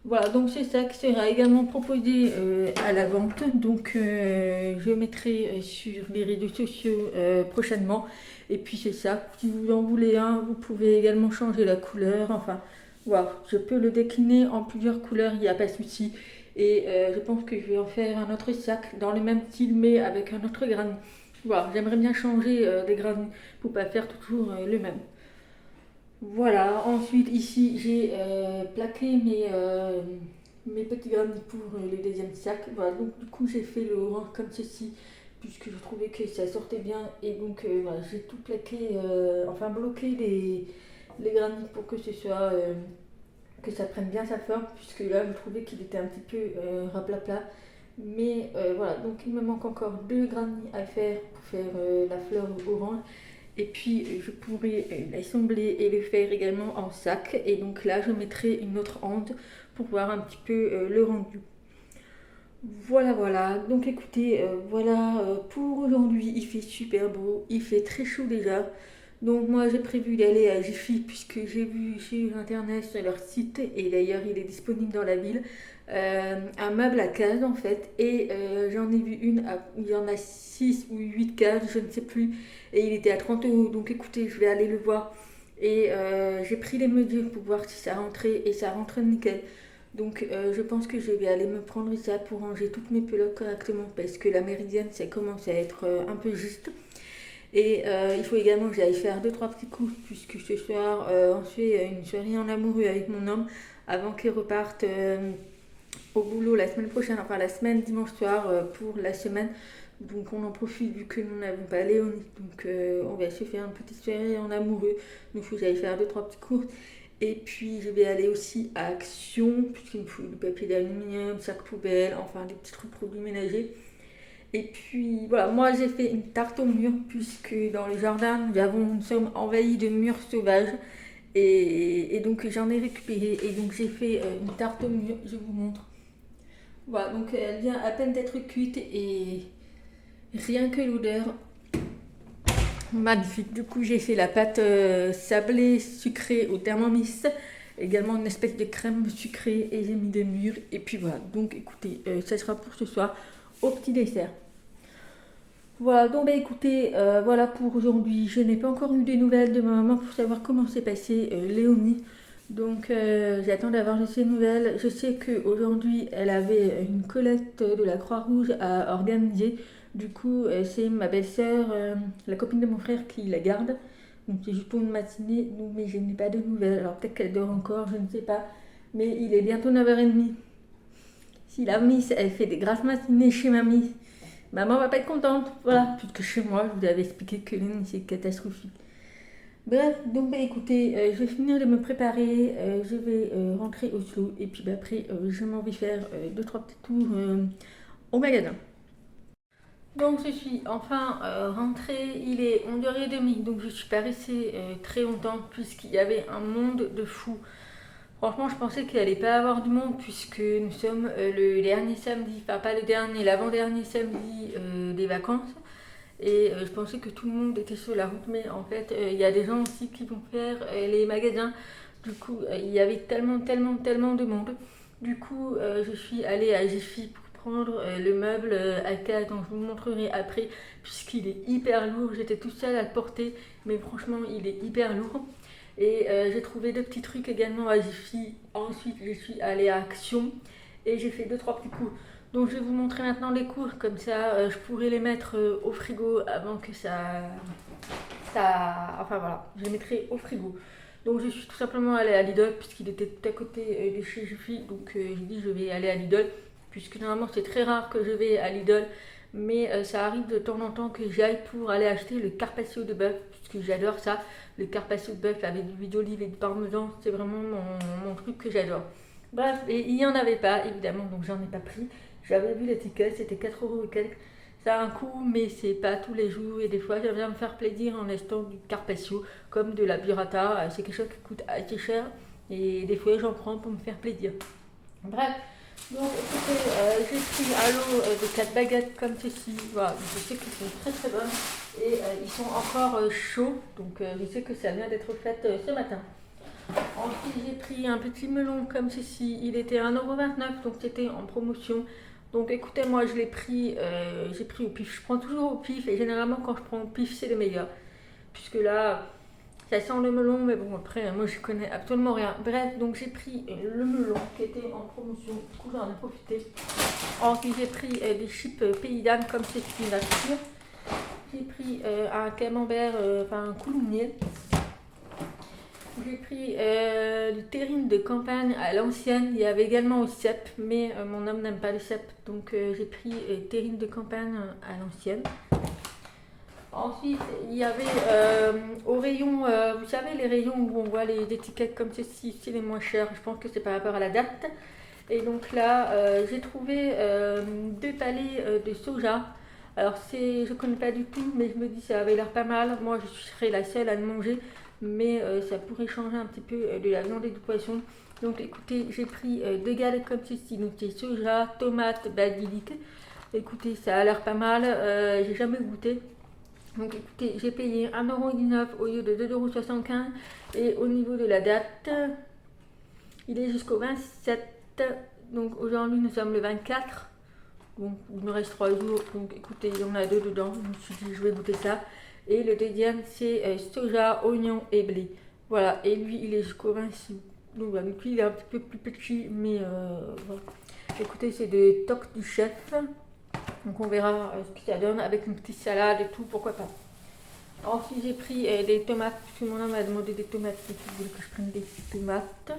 Voilà, donc ce sac sera également proposé à la vente. Donc je mettrai sur les réseaux sociaux prochainement. Et puis c'est ça, si vous en voulez un, vous pouvez également changer la couleur. Enfin, voilà, je peux le décliner en plusieurs couleurs, il n'y a pas de souci. Et je pense que je vais en faire un autre sac dans le même style, mais avec un autre granit. Voilà, j'aimerais bien changer les granits pour pas faire toujours le même. Voilà, ensuite ici j'ai plaqué mes petits granits pour le deuxième sac. Voilà, donc du coup j'ai fait le orange comme ceci, puisque je trouvais que ça sortait bien. Et donc voilà, j'ai tout plaqué, enfin bloqué les granits pour que ce soit, que ça prenne bien sa forme, puisque là je trouvais qu'il était un petit peu raplapla. Mais voilà, donc il me manque encore deux granits à faire pour faire la fleur orange. Et puis je pourrais l'assembler et le faire également en sac. Et donc là je mettrai une autre hante pour voir un petit peu le rendu. Voilà. Donc écoutez, voilà pour aujourd'hui. Il fait super beau, il fait très chaud déjà. Donc moi j'ai prévu d'aller à Jiffy puisque j'ai vu sur internet sur leur site, et d'ailleurs il est disponible dans la ville, un meuble à cases en fait. Et j'en ai vu il y en a 6 ou 8 cases, je ne sais plus, et il était à 30 euros. Donc écoutez, je vais aller le voir. Et j'ai pris les mesures pour voir si ça rentrait, et ça rentre nickel. Donc je pense que je vais aller me prendre ça pour ranger toutes mes pelotes correctement, parce que la méridienne ça commence à être un peu juste. Et il faut également que j'aille faire 2-3 petits coups, puisque ce soir on fait une soirée en amoureux avec mon homme avant qu'il reparte au boulot la semaine prochaine, enfin la semaine dimanche soir pour la semaine. Donc on en profite vu que nous n'avons pas Léonie. Donc on va se faire une petite soirée en amoureux. Donc il faut que j'aille faire 2-3 petits cours. Et puis je vais aller aussi à Action, puisqu'il me faut du papier d'aluminium, sac poubelle, enfin des petits trucs produits ménagers. Et puis voilà, moi j'ai fait une tarte aux mûres, puisque dans le jardin nous sommes envahis de mûres sauvages. Et donc j'en ai récupéré, et donc j'ai fait une tarte aux mûres, je vous montre. Voilà, donc elle vient à peine d'être cuite, et rien que l'odeur, magnifique. Du coup j'ai fait la pâte sablée sucrée au Thermomix, également une espèce de crème sucrée, et j'ai mis des mûres. Et puis voilà, donc écoutez, ça sera pour ce soir au petit dessert. Voilà, donc bah écoutez, voilà pour aujourd'hui. Je n'ai pas encore eu des nouvelles de ma maman pour savoir comment s'est passée Léonie. Donc j'attends d'avoir de ses nouvelles. Je sais qu'aujourd'hui elle avait une collecte de la Croix-Rouge à organiser. Du coup c'est ma belle-sœur, la copine de mon frère, qui la garde. Donc c'est juste pour une matinée, donc, mais je n'ai pas de nouvelles. Alors peut-être qu'elle dort encore, je ne sais pas. Mais il est bientôt 9h30. Si la miss elle fait des grasses matinées chez mamie, maman va pas être contente, voilà, puisque chez moi, je vous avais expliqué que l'une c'est catastrophique. Bref, donc bah, écoutez, je vais finir de me préparer, je vais rentrer au slow, et puis bah, après, je m'en vais faire 2-3 petits tours au magasin. Donc je suis enfin rentrée, il est 11h30, donc je suis pas restée très longtemps, puisqu'il y avait un monde de fous. Franchement, je pensais qu'il allait pas avoir du monde, puisque nous sommes le dernier samedi, enfin pas le dernier, l'avant-dernier samedi des vacances. Et je pensais que tout le monde était sur la route, mais en fait, il y a des gens aussi qui vont faire les magasins. Du coup, il y avait tellement de monde. Du coup, je suis allée à Jiffy pour prendre le meuble à case dont je vous montrerai après, puisqu'il est hyper lourd. J'étais toute seule à le porter, mais franchement, il est hyper lourd. Et j'ai trouvé 2 petits trucs également à Jiffy. Ensuite, je suis allée à Action et j'ai fait 2-3 petits cours. Donc je vais vous montrer maintenant les cours, comme ça je pourrai les mettre au frigo avant que enfin voilà, je les mettrai au frigo. Donc je suis tout simplement allée à Lidl puisqu'il était tout à côté de chez Jiffy. Donc j'ai dit je vais aller à Lidl puisque normalement c'est très rare que je vais à Lidl. Mais ça arrive de temps en temps que j'aille pour aller acheter le carpaccio de bœuf puisque j'adore ça. Le carpaccio de bœuf avec de l'huile d'olive et du parmesan, c'est vraiment mon truc que j'adore. Bref, et il n'y en avait pas évidemment, donc j'en ai pas pris. J'avais vu l'étiquette, c'était 4 euros et quelques. Ça a un coût, mais c'est pas tous les jours. Et des fois, j'aime bien me faire plaisir en achetant du carpaccio, comme de la burrata. C'est quelque chose qui coûte assez cher. Et des fois, j'en prends pour me faire plaisir. Bref, donc écoutez, j'ai pris à l'eau de 4 baguettes comme ceci. Voilà, je sais qu'ils sont très très bonnes. Et ils sont encore chauds. Donc je sais que ça vient d'être fait ce matin. Ensuite, j'ai pris un petit melon comme ceci. Il était à 1,29 €, donc c'était en promotion. Donc écoutez, moi je l'ai pris, j'ai pris au pif. Je prends toujours au pif et généralement quand je prends au pif, c'est les meilleurs. Puisque là, ça sent le melon, mais bon, après, moi je connais absolument rien. Bref, donc j'ai pris le melon qui était en promotion. Du coup, j'en ai profité. Ensuite, j'ai pris des chips Pays d'Âne comme ceci, nature. J'ai pris un camembert, enfin un coulommiers. J'ai pris du terrine de campagne à l'ancienne. Il y avait également au cèpe, mais mon homme n'aime pas le cèpe, donc j'ai pris terrine de campagne à l'ancienne. Ensuite, il y avait au rayon, vous savez, les rayons où on voit les étiquettes comme ceci, c'est les moins chers. Je pense que c'est par rapport à la date. Et donc là, j'ai trouvé 2 palets de soja. Alors, je ne connais pas du tout, mais je me dis ça avait l'air pas mal. Moi, je serais la seule à le manger, mais ça pourrait changer un petit peu de la viande et du poisson. Donc, écoutez, j'ai pris 2 galettes comme ceci. Donc, c'est soja, tomate, basilic. Écoutez, ça a l'air pas mal. J'ai jamais goûté. Donc, écoutez, j'ai payé 1,19 € au lieu de 2,75 €. Et au niveau de la date, il est jusqu'au 27. Donc, aujourd'hui, nous sommes le 24. Donc, il me reste 3 jours. Donc, écoutez, il y en a 2 dedans. Je me suis dit, je vais goûter ça. Et le deuxième, c'est soja, oignon et blé. Voilà. Et lui, il est jusqu'au 26. Donc, lui, il est un petit peu plus petit. Mais voilà. Écoutez, c'est des tocs du chef. Donc, on verra ce que ça donne avec une petite salade et tout. Pourquoi pas. Ensuite, j'ai pris des tomates. Puisque mon homme m'a demandé des tomates. Il voulait que je prenne des tomates.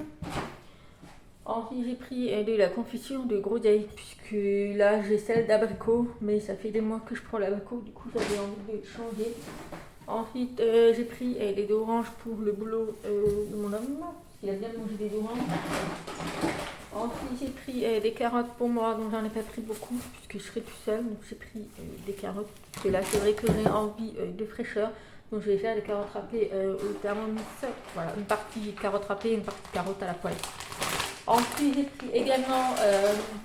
Ensuite, j'ai pris de la confiture de groseille, puisque là j'ai celle d'abricot, mais ça fait des mois que je prends l'abricot, du coup j'avais envie de changer. Ensuite, j'ai pris des oranges pour le boulot de mon homme, il a bien mangé des oranges. Ensuite, j'ai pris des carottes pour moi, donc j'en ai pas pris beaucoup, puisque je serai tout seul, donc j'ai pris des carottes. Et là, c'est vrai que j'ai envie de fraîcheur, donc je vais faire des carottes râpées au thermomix. Voilà, une partie carottes râpées, une partie carottes à la poêle. Ensuite, j'ai pris également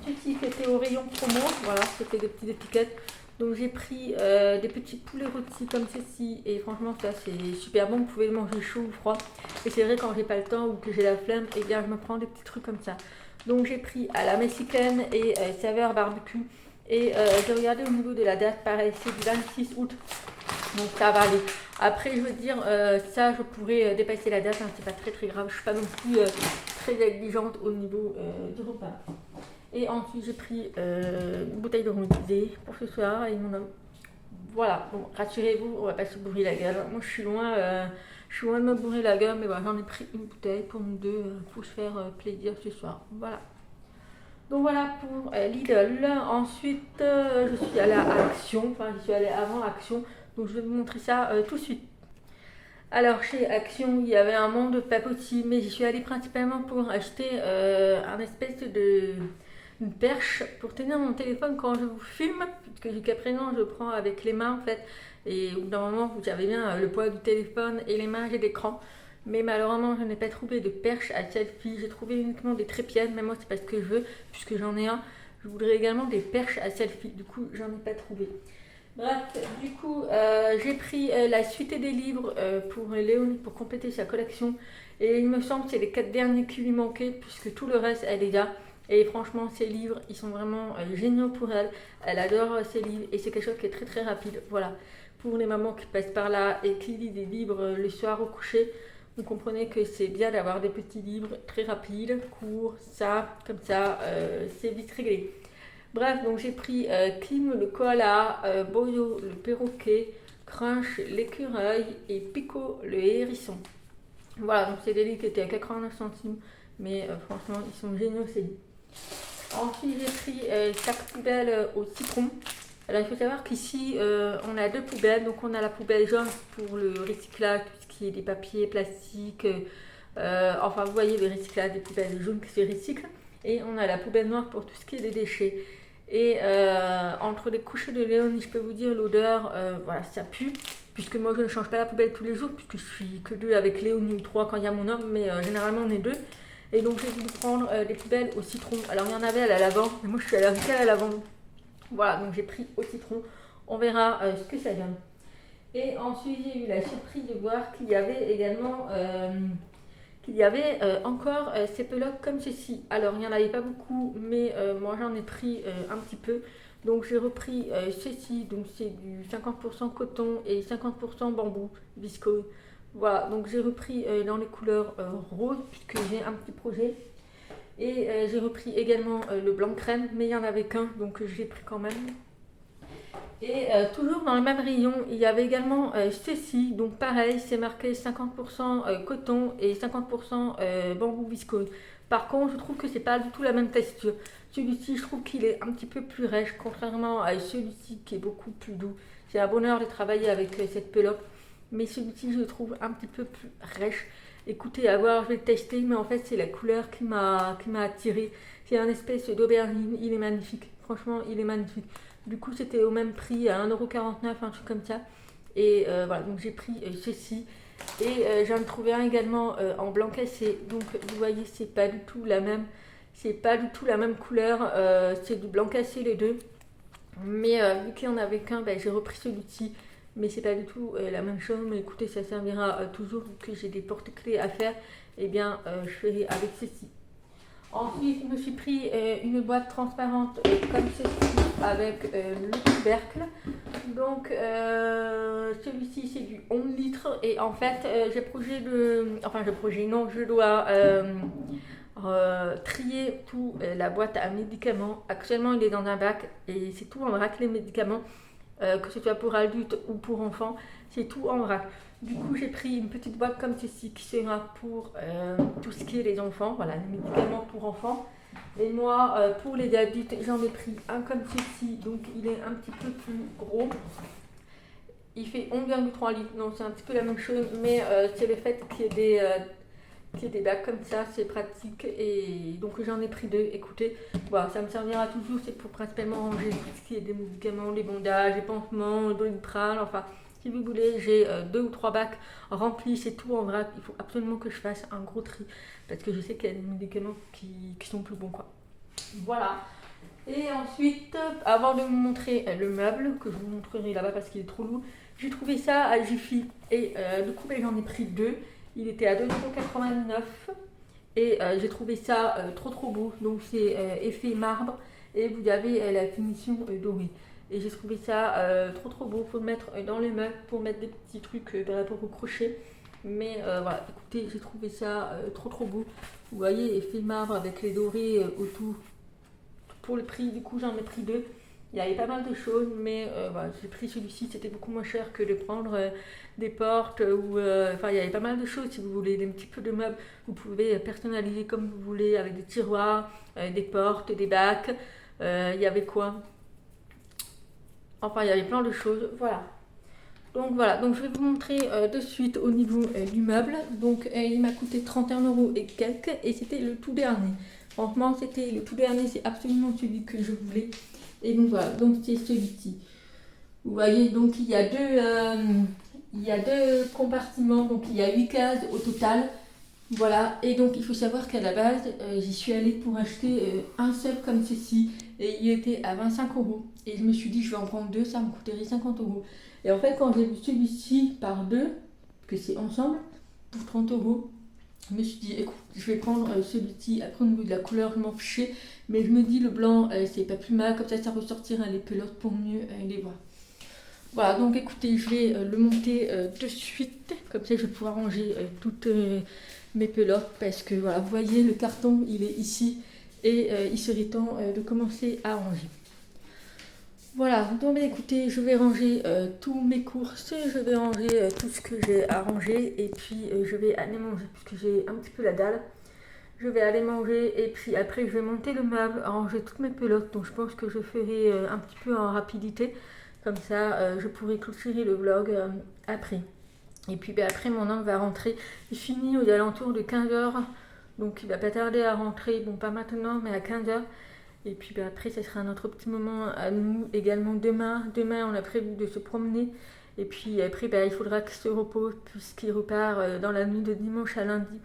ceci qui était au rayon promo. Voilà, c'était des petites étiquettes. Donc j'ai pris des petits poulets rôtis comme ceci. Et franchement, ça c'est super bon. Vous pouvez le manger chaud ou froid. Et c'est vrai, quand j'ai pas le temps ou que j'ai la flemme, et bien je me prends des petits trucs comme ça. Donc j'ai pris à la mexicaine et saveur barbecue. Et j'ai regardé au niveau de la date, pareil, c'est du 26 août. Donc ça va aller. Après, je veux dire, ça, je pourrais dépasser la date, hein, c'est pas très très grave. Je suis pas non plus très exigeante au niveau du repas. Et ensuite, j'ai pris une bouteille de rosé pour ce soir et mon homme. Voilà, bon, rassurez-vous, on va pas se bourrer la gueule. Moi, je suis loin de me bourrer la gueule, mais voilà, j'en ai pris une bouteille pour nous deux, pour se faire plaisir ce soir. Voilà. Donc voilà pour Lidl. Ensuite, je suis allée à Action, enfin, je suis allée avant Action. Donc je vais vous montrer ça tout de suite. Alors chez Action, il y avait un monde pas possible, mais j'y suis allée principalement pour acheter un espèce de une perche pour tenir mon téléphone quand je vous filme, puisque jusqu'à présent je prends avec les mains en fait, et au bout d'un moment vous avez bien le poids du téléphone et les mains et l'écran. Mais malheureusement, je n'ai pas trouvé de perche à selfie. J'ai trouvé uniquement des trépieds, mais moi c'est pas ce que je veux, puisque j'en ai un. Je voudrais également des perches à selfie. Du coup, j'en ai pas trouvé. Bref, du coup, j'ai pris la suite des livres pour Léonie pour compléter sa collection. Et il me semble que c'est les 4 derniers qui lui manquaient, puisque tout le reste, elle est là. Et franchement, ces livres, ils sont vraiment géniaux pour elle. Elle adore ces livres et c'est quelque chose qui est très très rapide. Voilà, pour les mamans qui passent par là et qui lisent des livres le soir au coucher. vous comprenez que c'est bien d'avoir des petits livres très rapides, courts, ça, comme ça, c'est vite réglé. Bref, donc j'ai pris Kim le koala, Boyo le perroquet, Crunch l'écureuil et Pico le hérisson. Voilà, donc c'est des livres qui étaient à 89 centimes, mais franchement, ils sont géniaux ces livres. Ensuite, j'ai pris sac poubelle au citron. Alors, il faut savoir qu'ici, on a deux poubelles. Donc, on a la poubelle jaune pour le recyclage, tout ce qui est des papiers, plastiques. Enfin, vous voyez, le recyclage des poubelles jaunes qui se recyclent. Et on a la poubelle noire pour tout ce qui est des déchets. Et entre les couches de Léonie, je peux vous dire, l'odeur, voilà, ça pue. Puisque moi, je ne change pas la poubelle tous les jours, puisque je suis que deux avec Léonie ou trois quand il y a mon homme. Mais généralement, on est deux. Et donc j'ai voulu prendre des poubelles au citron. Alors il y en avait à la lavande, mais moi je suis allergique à la lavande. Voilà, donc j'ai pris au citron. On verra ce que ça donne. Et ensuite j'ai eu la surprise de voir qu'il y avait également encore ces pelotes comme ceci. Alors il n'y en avait pas beaucoup, mais moi j'en ai pris un petit peu. Donc j'ai repris ceci, donc c'est du 50% coton et 50% bambou viscose. Voilà, donc j'ai repris dans les couleurs roses, puisque j'ai un petit projet. Et j'ai repris également le blanc crème, mais il n'y en avait qu'un, donc je l'ai pris quand même. Et toujours dans le même rayon, il y avait également ceci, donc pareil, c'est marqué 50% coton et 50% bambou viscose. Par contre, je trouve que c'est pas du tout la même texture. Celui-ci, je trouve qu'il est un petit peu plus rêche, contrairement à celui-ci qui est beaucoup plus doux. C'est un bonheur de travailler avec cette pelote. Mais celui-ci, je le trouve un petit peu plus rêche. Écoutez, à voir, je vais le tester, mais en fait, c'est la couleur qui m'a attirée. C'est un espèce d'aubergine, il est magnifique. Franchement, il est magnifique. Du coup, c'était au même prix, à 1,49€, un truc comme ça. Et voilà, donc j'ai pris ceci. Et j'en ai trouvé un également en blanc cassé. Donc, vous voyez, c'est pas du tout la même. C'est pas du tout la même couleur. C'est du blanc cassé les deux. Mais vu qu'il n'y en avait qu'un, j'ai repris celui-ci. Mais c'est pas du tout la même chose. Mais écoutez, ça servira toujours que j'ai des porte-clés à faire. Et bien, je ferai avec ceci. Ensuite, je me suis pris une boîte transparente comme ceci avec le couvercle. Donc, celui-ci, c'est du 11 litres. Et en fait, je dois trier tout la boîte à médicaments. Actuellement, il est dans un bac et c'est tout en vrac les médicaments. Que ce soit pour adultes ou pour enfants, c'est tout en vrac. Du coup, j'ai pris une petite boîte comme ceci qui sera pour tout ce qui est les enfants, voilà, les médicaments pour enfants. Et moi, pour les adultes, j'en ai pris un comme ceci, donc il est un petit peu plus gros. Il fait 11,3 litres, donc c'est un petit peu la même chose, mais c'est le fait qu'il y ait des bacs comme ça, c'est pratique. Et donc j'en ai pris deux. Écoutez, voilà, ça me servira toujours, c'est pour principalement ranger tout ce qui est des médicaments, les bandages, les pansements, le doliprane, enfin, si vous voulez, j'ai 2 ou 3 bacs remplis, c'est tout en vrac. Il faut absolument que je fasse un gros tri, parce que je sais qu'il y a des médicaments qui sont plus bons, quoi. Voilà. Et ensuite, avant de vous montrer le meuble, que je vous montrerai là-bas parce qu'il est trop lourd, j'ai trouvé ça à Jiffy. Et du coup, j'en ai pris deux. Il était à 2,99€ et j'ai trouvé ça trop beau. Donc c'est effet marbre et vous avez la finition dorée. Et j'ai trouvé ça trop beau pour le mettre dans les meubles, pour mettre des petits trucs par rapport au crochet. Mais voilà, écoutez, j'ai trouvé ça trop beau. Vous voyez, effet marbre avec les dorés autour. Pour le prix, du coup, j'en ai pris deux. Il y avait pas mal de choses, mais voilà, j'ai pris celui-ci, c'était beaucoup moins cher que de prendre des portes. Enfin, il y avait pas mal de choses, si vous voulez, un petit peu de meubles. Vous pouvez personnaliser comme vous voulez, avec des tiroirs, des portes, des bacs. Il y avait quoi? Enfin, il y avait plein de choses, voilà. Donc voilà, donc je vais vous montrer de suite au niveau du meuble. Donc il m'a coûté 31€ et quelques, et c'était le tout dernier. Franchement, c'était le tout dernier, c'est absolument celui que je voulais. Et donc voilà, donc c'est celui-ci. Vous voyez, donc il y a deux compartiments, donc il y a 8 cases au total. Voilà, et donc il faut savoir qu'à la base, j'y suis allée pour acheter un seul comme ceci, et il était à 25€. Et je me suis dit, je vais en prendre deux, ça me coûterait 50€. Et en fait, quand j'ai vu celui-ci par deux, que c'est ensemble, pour 30€, je me suis dit, écoute, je vais prendre celui-ci. Après, au niveau de la couleur, je m'en fichais. Mais je me dis, le blanc, c'est pas plus mal. Comme ça ressortira les pelotes pour mieux les voir. Voilà, donc écoutez, je vais le monter de suite, comme ça je vais pouvoir ranger toutes mes pelotes, parce que voilà, vous voyez, le carton il est ici, et il serait temps de commencer à ranger. Voilà, donc écoutez, je vais ranger tous mes courses, je vais ranger tout ce que j'ai à ranger, et puis je vais aller manger, puisque j'ai un petit peu la dalle. Je vais aller manger, et puis après je vais monter le meuble, ranger toutes mes pelotes, donc je pense que je ferai un petit peu en rapidité. Comme ça, je pourrai clôturer le vlog après. Et puis après, mon homme va rentrer. Il finit aux alentours de 15h. Donc il va pas tarder à rentrer. Bon, pas maintenant, mais à 15h. Et puis après, ça sera notre petit moment à nous également demain. Demain, on a prévu de se promener. Et puis après, il faudra qu'il se repose puisqu'il repart dans la nuit de dimanche à lundi.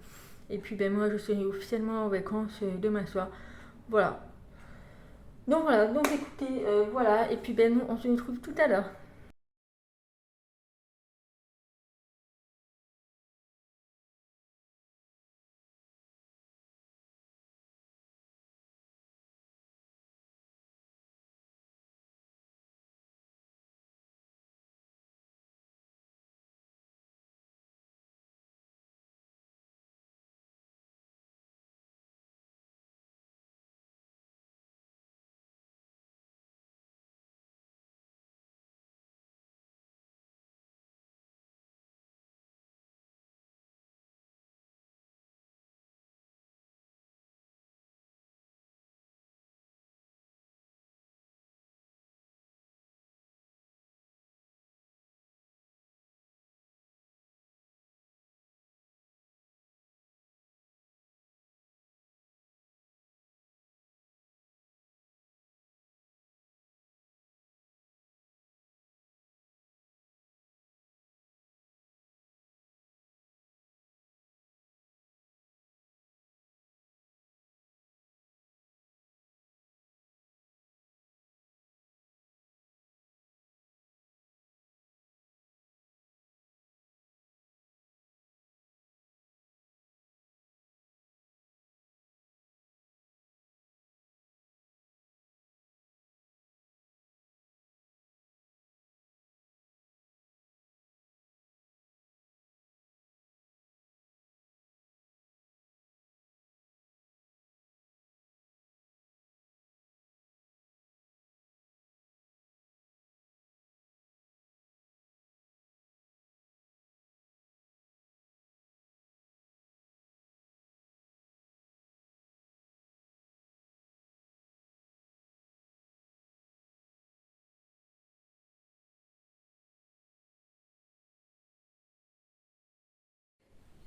Et puis moi, je serai officiellement en vacances demain soir. Voilà. Donc voilà, donc écoutez, voilà. Et puis nous, on se retrouve tout à l'heure.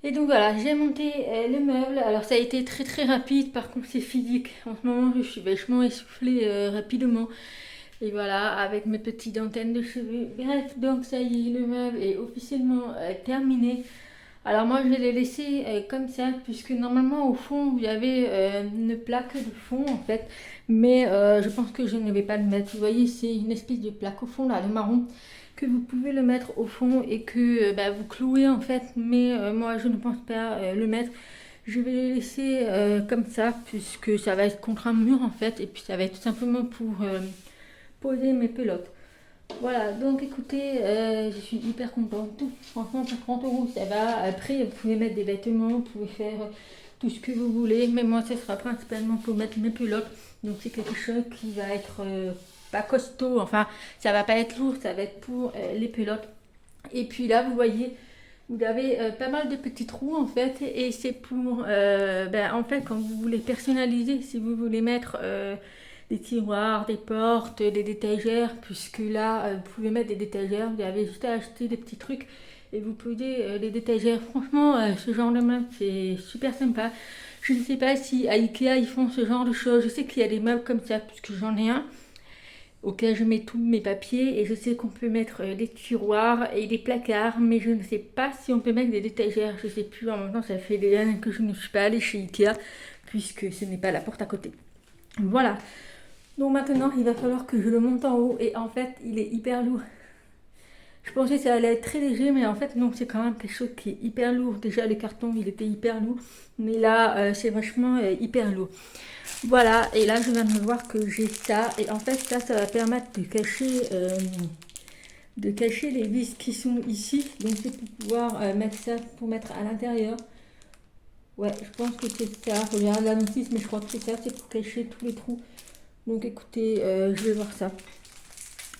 Et donc voilà, j'ai monté le meuble. Alors ça a été très très rapide, par contre c'est physique. En ce moment je suis vachement essoufflée rapidement. Et voilà, avec mes petites antennes de cheveux. Bref, donc ça y est, le meuble est officiellement terminé. Alors moi je vais les laisser comme ça, puisque normalement au fond il y avait une plaque de fond en fait. Mais je pense que je ne vais pas le mettre. Vous voyez, c'est une espèce de plaque au fond là, le marron, que vous pouvez le mettre au fond et que vous clouez en fait. Mais moi je ne pense pas le mettre. Je vais les laisser comme ça, puisque ça va être contre un mur en fait. Et puis ça va être tout simplement pour poser mes pelotes. Voilà, donc écoutez, je suis hyper contente. Franchement, pour 30 euros, ça va. Après, vous pouvez mettre des vêtements, vous pouvez faire tout ce que vous voulez. Mais moi, ce sera principalement pour mettre mes pelotes. Donc c'est quelque chose qui va être pas costaud. Enfin, ça va pas être lourd, ça va être pour les pelotes. Et puis là, vous voyez, vous avez pas mal de petits trous en fait. Et c'est pour, en fait, quand vous voulez personnaliser, si vous voulez mettre... des tiroirs, des portes, des étagères, puisque là, vous pouvez mettre des étagères, vous avez juste à acheter des petits trucs et vous pouvez les étagères. Franchement, ce genre de meubles, c'est super sympa. Je ne sais pas si à Ikea, ils font ce genre de choses. Je sais qu'il y a des meubles comme ça, puisque j'en ai un, auquel je mets tous mes papiers, et je sais qu'on peut mettre des tiroirs et des placards, mais je ne sais pas si on peut mettre des étagères. Je ne sais plus, en même temps, ça fait des années que je ne suis pas allée chez Ikea, puisque ce n'est pas la porte à côté. Voilà. Donc maintenant, il va falloir que je le monte en haut, et en fait, il est hyper lourd. Je pensais que ça allait être très léger, mais en fait, non, c'est quand même quelque chose qui est hyper lourd. Déjà, le carton, il était hyper lourd, mais là, c'est vachement hyper lourd. Voilà, et là, je viens de voir que j'ai ça, et en fait, ça va permettre de cacher de cacher les vis qui sont ici. Donc c'est pour pouvoir mettre ça, pour mettre à l'intérieur. Ouais, je pense que c'est ça. Faut regarder la notice, mais je crois que c'est ça, c'est pour cacher tous les trous. Donc écoutez, je vais voir ça.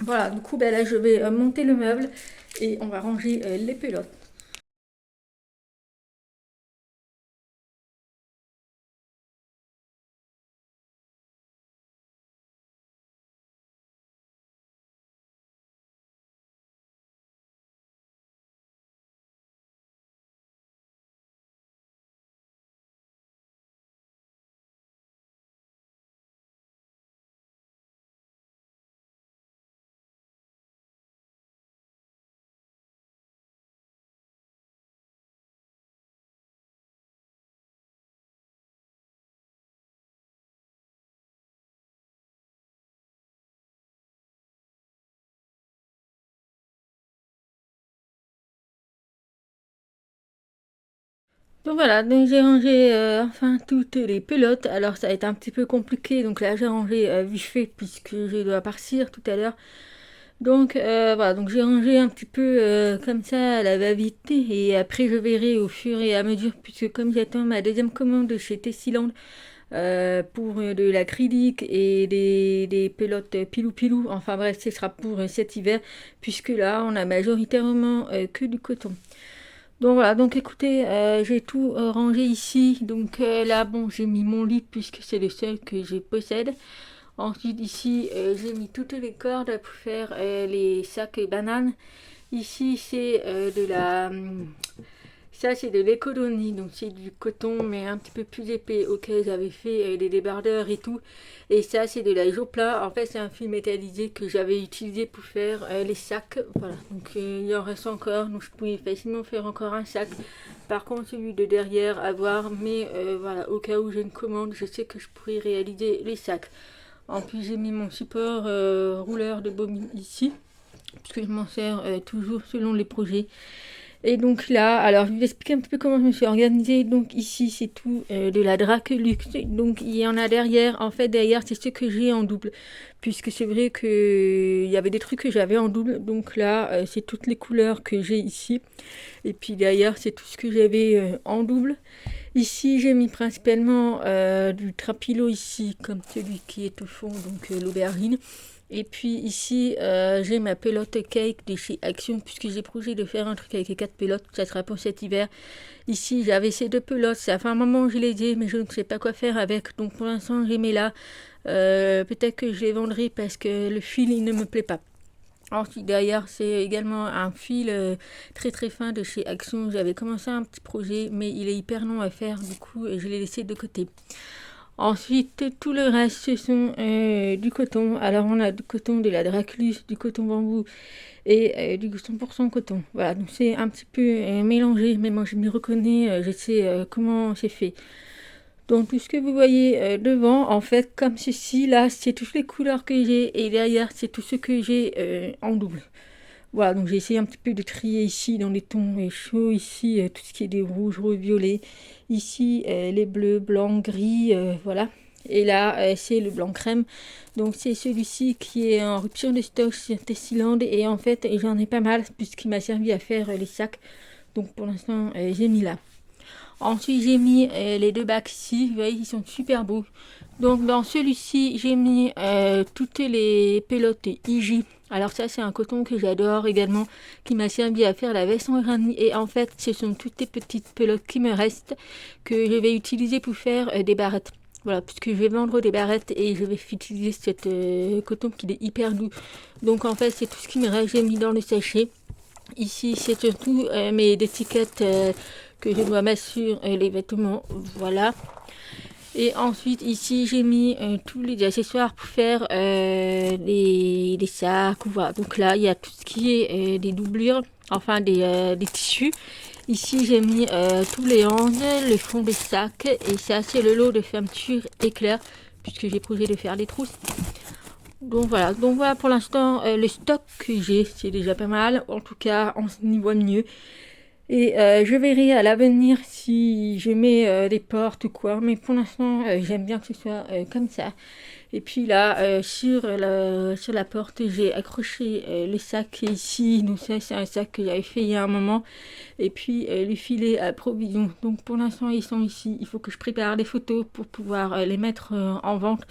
Voilà, du coup, ben là, je vais monter le meuble et on va ranger les pelotes. Donc voilà, donc j'ai rangé enfin toutes les pelotes. Alors ça a été un petit peu compliqué, donc là j'ai rangé vite fait puisque je dois partir tout à l'heure. Donc voilà, donc j'ai rangé un petit peu comme ça à la va-vite et après je verrai au fur et à mesure puisque comme j'attends ma deuxième commande chez Tessiland pour de l'acrylique et des pelotes pilou-pilou, enfin bref ce sera pour cet hiver puisque là on a majoritairement que du coton. Donc voilà, donc écoutez, j'ai tout rangé ici. Donc là, bon, j'ai mis mon lit puisque c'est le seul que je possède. Ensuite, ici, j'ai mis toutes les cordes pour faire les sacs bananes. Ici, c'est de la... Ça, c'est de l'économie, donc c'est du coton, mais un petit peu plus épais, auquel j'avais fait des débardeurs et tout. Et ça, c'est de la Jopla. En fait, c'est un fil métallisé que j'avais utilisé pour faire les sacs. Voilà, donc il en reste encore, donc je pouvais facilement faire encore un sac. Par contre, celui de derrière, à voir, mais voilà, au cas où j'ai une commande, je sais que je pourrais réaliser les sacs. En plus, j'ai mis mon support rouleur de bobine ici, puisque je m'en sers toujours selon les projets. Et donc là, alors je vais vous expliquer un petit peu comment je me suis organisée. Donc ici, c'est tout de la Draculux. Donc il y en a derrière. En fait, derrière, c'est ce que j'ai en double. Puisque c'est vrai qu'il y avait des trucs que j'avais en double. Donc là, c'est toutes les couleurs que j'ai ici. Et puis derrière, c'est tout ce que j'avais en double. Ici, j'ai mis principalement du trapilo ici, comme celui qui est au fond, donc l'aubergine. Et puis ici, j'ai ma pelote cake de chez Action, puisque j'ai projet de faire un truc avec les 4 pelotes, ça sera pour cet hiver. Ici, j'avais ces 2 pelotes, ça fait un moment que je les ai, mais je ne sais pas quoi faire avec, donc pour l'instant, je les mets là. Peut-être que je les vendrai parce que le fil, il ne me plaît pas. Ensuite, derrière, c'est également un fil très très fin de chez Action. J'avais commencé un petit projet, mais il est hyper long à faire, du coup, je l'ai laissé de côté. Ensuite, tout le reste, ce sont du coton. Alors, on a du coton de la Draculus, du coton bambou et du 100% coton. Voilà, donc c'est un petit peu mélangé, mais moi je m'y reconnais, je sais comment c'est fait. Donc, tout ce que vous voyez devant, en fait, comme ceci, là, c'est toutes les couleurs que j'ai et derrière, c'est tout ce que j'ai en double. Voilà, donc j'ai essayé un petit peu de trier ici dans les tons chauds, ici tout ce qui est des rouges, roses, violets, ici les bleus, blancs, gris, voilà. Et là, c'est le blanc crème. Donc c'est celui-ci qui est en rupture de stock sur Tessiland et en fait, j'en ai pas mal puisqu'il m'a servi à faire les sacs. Donc pour l'instant, j'ai mis là. Ensuite, j'ai mis les 2 bacs ici. Vous voyez, ils sont super beaux. Donc dans celui-ci, j'ai mis toutes les pelotes IG. Alors ça, c'est un coton que j'adore également, qui m'a servi à faire la veste en granit. Et en fait, ce sont toutes les petites pelotes qui me restent, que je vais utiliser pour faire des barrettes. Voilà, puisque je vais vendre des barrettes et je vais utiliser cette coton qui est hyper doux. Donc en fait, c'est tout ce qui me reste, j'ai mis dans le sachet. Ici, c'est surtout mes étiquettes que je dois mettre sur les vêtements. Voilà. Et ensuite, ici, j'ai mis tous les accessoires pour faire des sacs. Voilà. Donc là, il y a tout ce qui est des doublures, enfin des tissus. Ici, j'ai mis tous les angles, le fond des sacs. Et ça, c'est le lot de fermeture éclair, puisque j'ai projet de faire des trousses. Donc voilà pour l'instant le stock que j'ai, c'est déjà pas mal. En tout cas, on y voit mieux. Et je verrai à l'avenir si je mets des portes ou quoi. Mais pour l'instant, j'aime bien que ce soit comme ça. Et puis là, sur la porte, j'ai accroché le sac qui est ici. Donc ça, c'est un sac que j'avais fait il y a un moment. Et puis les filets à provision. Donc pour l'instant, ils sont ici. Il faut que je prépare des photos pour pouvoir les mettre en vente.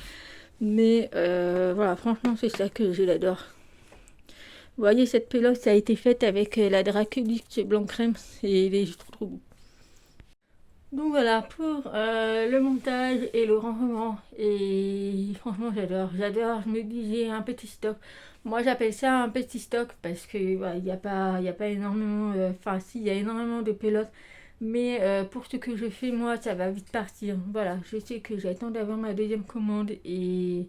Mais voilà, franchement, c'est ça que je l'adore. Vous voyez, cette pelote, ça a été faite avec la Draculix blanc crème. Et je trouve trop beau. Donc voilà, pour le montage et le rangement. Et franchement, j'adore. Je me dis, j'ai un petit stock. Moi, j'appelle ça un petit stock parce que voilà, il y a pas énormément. Enfin, si, il y a énormément de pelotes. Mais pour ce que je fais, moi, ça va vite partir. Voilà, je sais que j'attends d'avoir ma deuxième commande et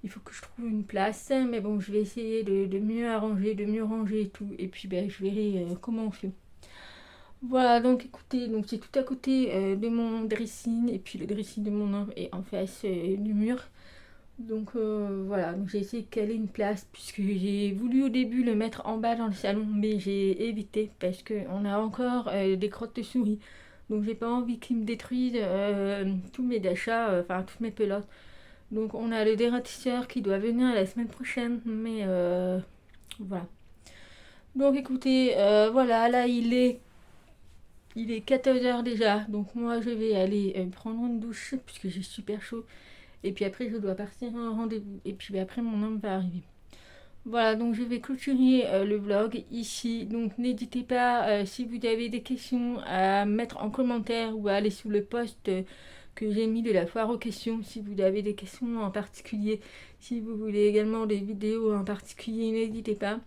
il faut que je trouve une place. Mais bon, je vais essayer de mieux arranger, de mieux ranger et tout. Et puis, ben, je verrai comment on fait. Voilà, donc écoutez, donc c'est tout à côté de mon dressing et puis le dressing de mon ombre est en face du mur. Donc voilà, donc j'ai essayé de caler une place puisque j'ai voulu au début le mettre en bas dans le salon, mais j'ai évité parce qu'on a encore des crottes de souris. Donc j'ai pas envie qu'ils me détruisent tous mes achats, enfin toutes mes pelotes. Donc on a le dératisseur qui doit venir la semaine prochaine, mais voilà. Donc écoutez, voilà, là il est 14h déjà, donc moi je vais aller prendre une douche puisque j'ai super chaud. Et puis après je dois partir à un rendez-vous. Et puis après mon homme va arriver. Voilà, donc je vais clôturer le vlog ici. Donc n'hésitez pas, si vous avez des questions, à mettre en commentaire ou à aller sous le post que j'ai mis de la foire aux questions. Si vous avez des questions en particulier, si vous voulez également des vidéos en particulier, n'hésitez pas.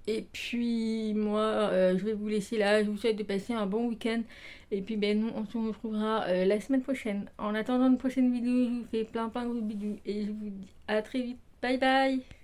Et puis moi, je vais vous laisser là. Je vous souhaite de passer un bon week-end. Et puis ben nous, on se retrouvera la semaine prochaine. En attendant une prochaine vidéo, je vous fais plein de gros bisous. Et je vous dis à très vite. Bye bye.